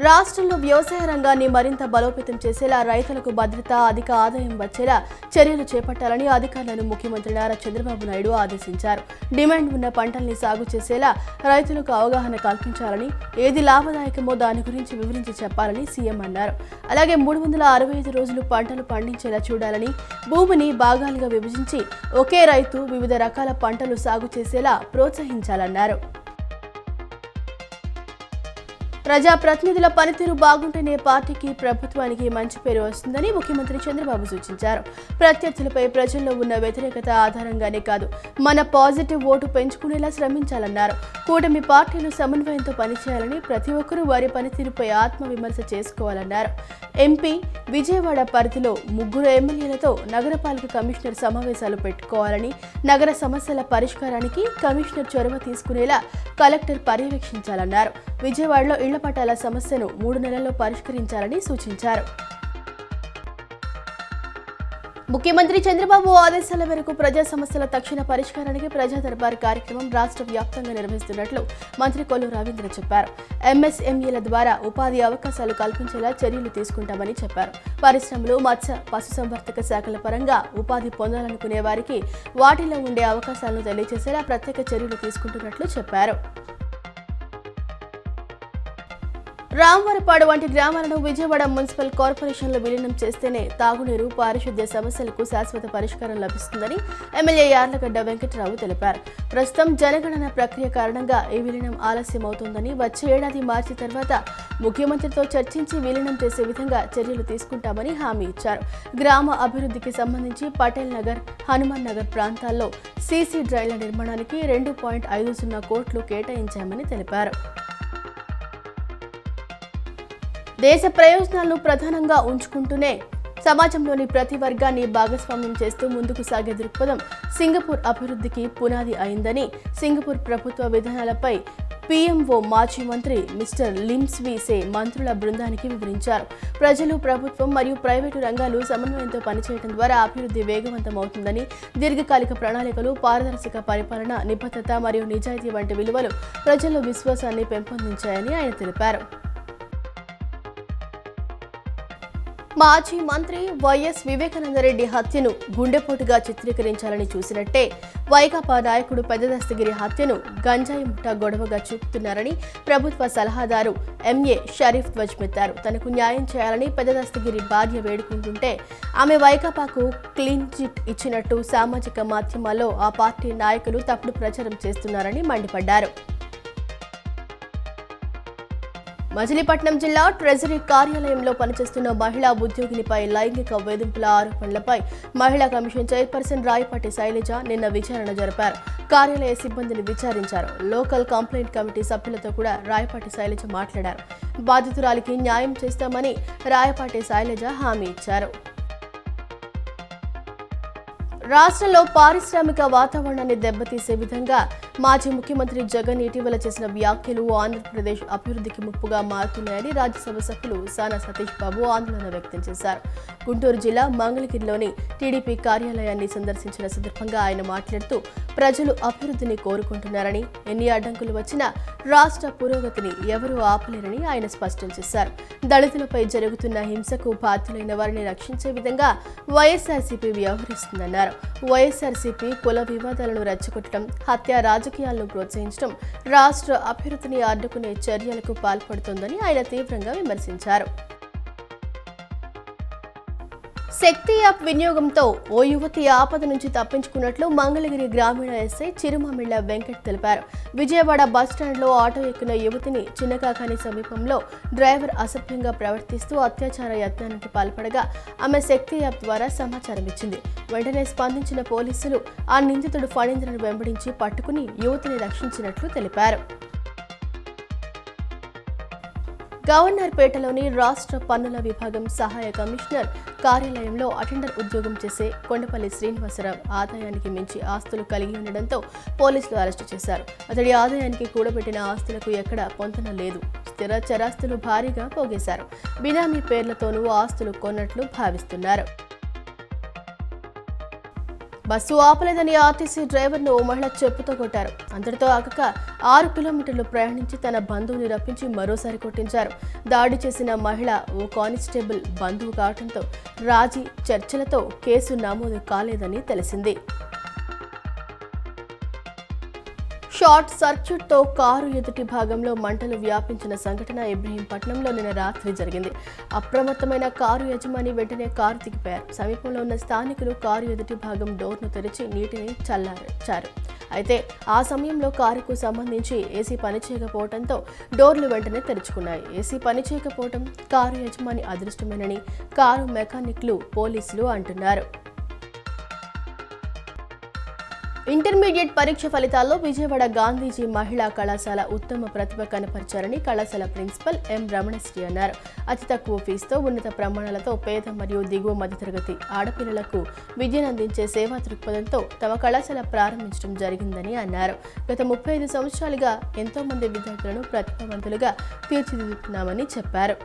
రాష్ట్రంలో వ్యవసాయ రంగాన్ని మరింత బలోపేతం చేసేలా రైతులకు భద్రత, అధిక ఆదాయం వచ్చేలా చర్యలు చేపట్టాలని అధికారులను ముఖ్యమంత్రి నారా చంద్రబాబు నాయుడు ఆదేశించారు. డిమాండ్ ఉన్న పంటల్ని సాగు చేసేలా రైతులకు అవగాహన కల్పించాలని, ఏది లాభదాయకమో దాని గురించి వివరించి చెప్పాలని సీఎం అన్నారు. అలాగే 365 రోజులు పంటలు పండించేలా చూడాలని, భూమిని భాగాలుగా విభజించి ఒకే రైతు వివిధ రకాల పంటలు సాగు చేసేలా ప్రోత్సహించాలన్నారు. ప్రజాప్రతినిధుల పనితీరు బాగుంటేనే పార్టీకి, ప్రభుత్వానికి మంచి పేరు వస్తుందని ముఖ్యమంత్రి చంద్రబాబు సూచించారు. ప్రత్యర్థులపై ప్రజల్లో ఉన్న వ్యతిరేకత ఆధారంగానే కాదు, మన పాజిటివ్ ఓటు పెంచుకునేలా శ్రమించాలన్నారు. కూటమి పార్టీలు సమన్వయంతో పనిచేయాలని, ప్రతి ఒక్కరూ వారి పనితీరుపై ఆత్మవిమర్శ చేసుకోవాలన్నారు. ఎంపీ విజయవాడ పరిధిలో 3 ఎమ్మెల్యేలతో నగరపాలక కమిషనర్ సమావేశాలు పెట్టుకోవాలని, నగర సమస్యల పరిష్కారానికి కమిషనర్ చొరవ తీసుకునేలా కలెక్టర్ పర్యవేక్షించాలన్నారు. విజయవాడలో ఇళ్ల పట్టాల సమస్యను 3 నెలల్లో పరిష్కరించాలని సూచించారు. ముఖ్యమంత్రి చంద్రబాబు ఆదేశాల మేరకు ప్రజా సమస్యల తక్షణ పరిష్కారానికి ప్రజా దర్బార్ కార్యక్రమం రాష్ట్ర వ్యాప్తంగా నిర్వహిస్తున్నట్లు మంత్రి కొల్లు రవీంద్ర చెప్పారు. ఎంఎస్ఎంఈల ద్వారా ఉపాధి అవకాశాలు కల్పించేలా చర్యలు తీసుకుంటామని చెప్పారు. పరిశ్రమలు, మత్స్య, పశుసంవర్ధక శాఖల పరంగా ఉపాధి పొందాలనుకునే వారికి వాటిలో ఉండే అవకాశాలను తెలియజేసేలా ప్రత్యేక చర్యలు తీసుకుంటున్నట్లు చెప్పారు. రామవరపాడు వంటి గ్రామాలను విజయవాడ మున్సిపల్ కార్పొరేషన్లో విలీనం చేస్తేనే తాగునీరు, పారిశుద్ధ్య సమస్యలకు శాశ్వత పరిష్కారం లభిస్తుందని ఎమ్మెల్యే యార్లగడ్డ వెంకటరావు తెలిపారు. ప్రస్తుతం జనగణన ప్రక్రియ కారణంగా ఈ విలీనం ఆలస్యమవుతోందని, వచ్చే ఏడాది మార్చి తర్వాత ముఖ్యమంత్రితో చర్చించి విలీనం చేసే విధంగా చర్యలు తీసుకుంటామని హామీ ఇచ్చారు. గ్రామ అభివృద్ధికి సంబంధించి పటేల్ నగర్, హనుమాన్ నగర్ ప్రాంతాల్లో సీసీ డ్రైన్ల నిర్మాణానికి 2.50 కోట్లు కేటాయించామని తెలిపారు. దేశ ప్రయోజనాలను ప్రధానంగా ఉంచుకుంటూనే సమాజంలోని ప్రతి వర్గాన్ని భాగస్వామ్యం చేస్తూ ముందుకు సాగే దృక్పథం సింగపూర్ అభివృద్ధికి పునాది అయిందని సింగపూర్ ప్రభుత్వ విధానాలపై పీఎంఓ మాజీ మంత్రి మిస్టర్ లిమ్ స్వీ సే మంత్రుల బృందానికి వివరించారు. ప్రజలు, ప్రభుత్వం మరియు ప్రైవేటు రంగాలు సమన్వయంతో పనిచేయడం ద్వారా అభివృద్ధి వేగవంతమవుతుందని, దీర్ఘకాలిక ప్రణాళికలు, పారదర్శక పరిపాలన, నిబద్ధత మరియు నిజాయితీ వంటి విలువలు ప్రజల్లో విశ్వాసాన్ని పెంపొందించాయని ఆయన తెలిపారు. మాజీ మంత్రి వైఎస్ వివేకానందరెడ్డి హత్యను గుండెపోటుగా చిత్రీకరించాలని చూసినట్టే వైకాపా నాయకుడు పెద్ద దస్తగిరి హత్యను గంజాయి ముఠా గొడవగా చూపుతున్నారని ప్రభుత్వ సలహాదారు ఎంఏ షరీఫ్ ధ్వజమెత్తారు. తనకు న్యాయం చేయాలని పెద్ద దస్తగిరి భార్య వేడుకుంటుంటే ఆమె వైకాపాకు క్లీన్ చిట్ ఇచ్చినట్టు సామాజిక మాధ్యమాల్లో ఆ పార్టీ నాయకులు తప్పుడు ప్రచారం చేస్తున్నారని మండిపడ్డారు. మచిలీపట్నం జిల్లా ట్రెజరీ కార్యాలయంలో పనిచేస్తున్న మహిళా ఉద్యోగినిపై లైంగిక వేధింపుల ఆరోపణలపై మహిళా కమిషన్ చైర్పర్సన్ రాయపాటి శైలజ నిన్న విచారణ జరిపారు. కార్యాలయ సిబ్బందిని విచారించారు. లోకల్ కంప్లైంట్ కమిటీ సభ్యులతో కూడా రాయపాటి శైలజ మాట్లాడారు. బాధితురాలికి న్యాయం చేస్తామని రాయపాటి శైలజ హామీ ఇచ్చారు. రాష్ట్రంలో పారిశ్రామిక వాతావరణాన్ని దెబ్బతీసే విధంగా మాజీ ముఖ్యమంత్రి జగన్ ఇటీవల చేసిన వ్యాఖ్యలు ఆంధ్రప్రదేశ్ అభివృద్ధికి ముప్పుగా మారుతున్నాయని రాజ్యసభ సభ్యులు సానా సతీష్ బాబు ఆందోళన వ్యక్తం చేశారు. గుంటూరు జిల్లా మంగళగిరిలోని టీడీపీ కార్యాలయాన్ని సందర్శించిన సందర్భంగా ఆయన మాట్లాడుతూ ప్రజలు అభివృద్ధిని కోరుకుంటున్నారని, ఎన్ని అడ్డంకులు వచ్చినా రాష్ట్ర పురోగతిని ఎవరూ ఆపలేరని ఆయన స్పష్టం చేశారు. దళితులపై జరుగుతున్న హింసకు బాధ్యులైన వారిని రక్షించే విధంగా వైఎస్ఆర్సీపీ వ్యవహరిస్తుందన్నారు. వైఎస్ఆర్సీపీ కుల వివాదాలను రెచ్చగొట్టడం, హత్య రాజకీయాలను ప్రోత్సహించడం, రాష్ట్ర అభివృద్ధిని అడ్డుకునే చర్యలకు పాల్పడుతోందని ఆయన తీవ్రంగా విమర్శించారు. శక్తి యాప్ వినియోగంతో ఓ యువతి ఆపద నుంచి తప్పించుకున్నట్లు మంగళగిరి గ్రామీణ ఎస్ఐ చిరుమామిళ్ల వెంకట్ తెలిపారు. విజయవాడ బస్టాండ్లో ఆటో ఎక్కిన యువతిని చిన్నకాకాని సమీపంలో డ్రైవర్ అసభ్యంగా ప్రవర్తిస్తూ అత్యాచార యత్నానికి పాల్పడగా ఆమె శక్తి యాప్ ద్వారా సమాచారం ఇచ్చింది. వెంటనే స్పందించిన పోలీసులు ఆ నిందితుడు ఫణీంద్రను వెంబడించి పట్టుకుని యువతిని రక్షించినట్లు తెలిపారు. గవర్నర్పేటలోని రాష్ట్ర పన్నుల విభాగం సహాయ కమిషనర్ కార్యాలయంలో అటెండర్ ఉద్యోగం చేసే కొండపల్లి శ్రీనివాసరావు ఆదాయానికి మించి ఆస్తులు కలిగి ఉండడంతో పోలీసులు అరెస్టు చేశారు. అతడి ఆదాయానికి కూడబెట్టిన ఆస్తులకు ఎక్కడా పొంతన లేదు. స్థిర చరాస్తులు భారీగా పోగేశారు. బినామీ పేర్లతోనూ ఆస్తులు కొన్నట్లు భావిస్తున్నారు. బస్సు ఆపలేదని ఆర్టీసీ డ్రైవర్ను ఓ మహిళ చెప్పుతో కొట్టారు. అంతటితో ఆగక 6 కిలోమీటర్లు ప్రయాణించి తన బంధువుని రప్పించి మరోసారి కొట్టించారు. దాడి చేసిన మహిళ ఓ కానిస్టేబుల్ బంధువు కావడంతో రాజీ చర్చలతో కేసు నమోదు కాలేదని తెలిసింది. షార్ట్ సర్క్యూట్తో కారు ఎదుటి భాగంలో మంటలు వ్యాపించిన సంఘటన ఇబ్రహీంపట్నంలో నిన్న రాత్రి జరిగింది. అప్రమత్తమైన కారు యజమాని వెంటనే కారు దిగిపోయారు. సమీపంలో ఉన్న స్థానికులు కారు ఎదుటి భాగం డోర్ను తెరిచి నీటిని చల్లార్చారు. అయితే ఆ సమయంలో కారుకు సంబంధించి ఏసీ పనిచేయకపోవడంతో డోర్లు వెంటనే తెరుచుకున్నాయి. ఏసీ పనిచేయకపోవడం కారు యజమాని అదృష్టమేనని కారు మెకానిక్లు పోలీసులు అంటున్నారు. ఇంటర్మీడియట్ పరీక్ష ఫలితాల్లో విజయవాడ గాంధీజీ మహిళా కళాశాల ఉత్తమ ప్రతిభ కనపరిచారని కళాశాల ప్రిన్సిపల్ ఎం రమణశ్రీ అన్నారు. అతి తక్కువ ఫీజుతో ఉన్నత ప్రమాణాలతో పేద మరియు దిగువ మధ్యతరగతి ఆడపిల్లలకు విద్యనందించే సేవా దృక్పథంతో తమ కళాశాల ప్రారంభించడం జరిగిందని అన్నారు. గత 35 సంవత్సరాలుగా ఎంతో మంది విద్యార్థులను ప్రతిభావంతులుగా తీర్చిదిద్దుతున్నామని చెప్పారు.